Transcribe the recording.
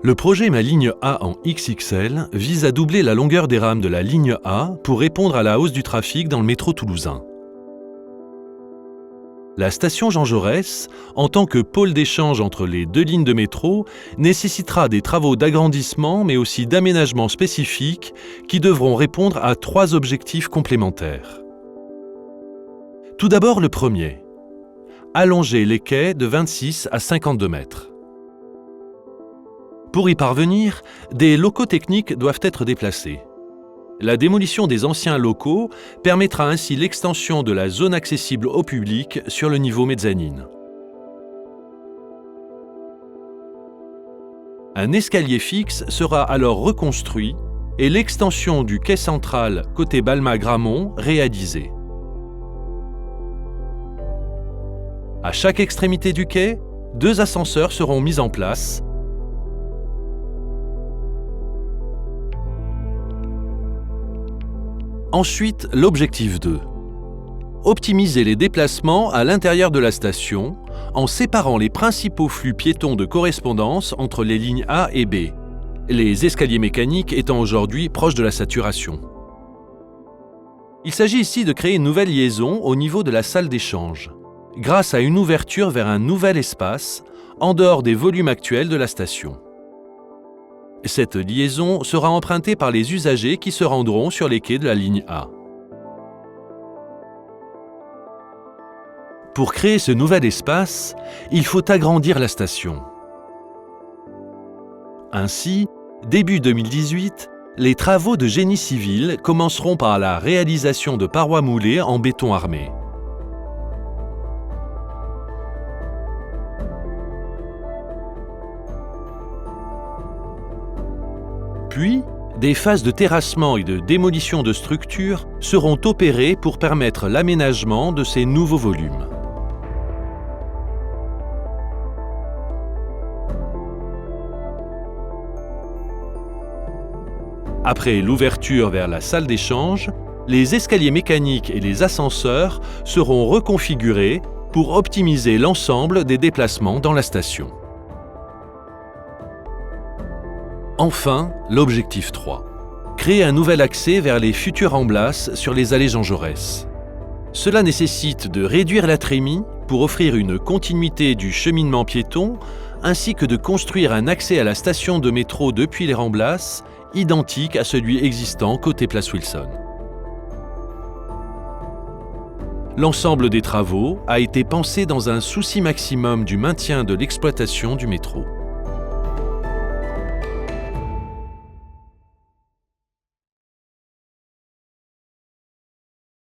Le projet Ma Ligne A en XXL vise à doubler la longueur des rames de la ligne A pour répondre à la hausse du trafic dans le métro toulousain. La station Jean Jaurès, en tant que pôle d'échange entre les deux lignes de métro, nécessitera des travaux d'agrandissement mais aussi d'aménagement spécifiques qui devront répondre à 3 objectifs complémentaires. Tout d'abord le premier, allonger les quais de 26 à 52 mètres. Pour y parvenir, des locaux techniques doivent être déplacés. La démolition des anciens locaux permettra ainsi l'extension de la zone accessible au public sur le niveau mezzanine. Un escalier fixe sera alors reconstruit et l'extension du quai central côté Balma-Gramont réalisée. À chaque extrémité du quai, 2 ascenseurs seront mis en place. Ensuite, l'objectif 2. Optimiser les déplacements à l'intérieur de la station en séparant les principaux flux piétons de correspondance entre les lignes A et B, les escaliers mécaniques étant aujourd'hui proches de la saturation. Il s'agit ici de créer une nouvelle liaison au niveau de la salle d'échange, grâce à une ouverture vers un nouvel espace en dehors des volumes actuels de la station. Cette liaison sera empruntée par les usagers qui se rendront sur les quais de la ligne A. Pour créer ce nouvel espace, il faut agrandir la station. Ainsi, début 2018, les travaux de génie civil commenceront par la réalisation de parois moulées en béton armé. Puis, des phases de terrassement et de démolition de structures seront opérées pour permettre l'aménagement de ces nouveaux volumes. Après l'ouverture vers la salle d'échange, les escaliers mécaniques et les ascenseurs seront reconfigurés pour optimiser l'ensemble des déplacements dans la station. Enfin, l'objectif 3. Créer un nouvel accès vers les futures Amblas sur les allées Jean Jaurès. Cela nécessite de réduire la trémie pour offrir une continuité du cheminement piéton, ainsi que de construire un accès à la station de métro depuis les Ramblas, identique à celui existant côté Place Wilson. L'ensemble des travaux a été pensé dans un souci maximum du maintien de l'exploitation du métro.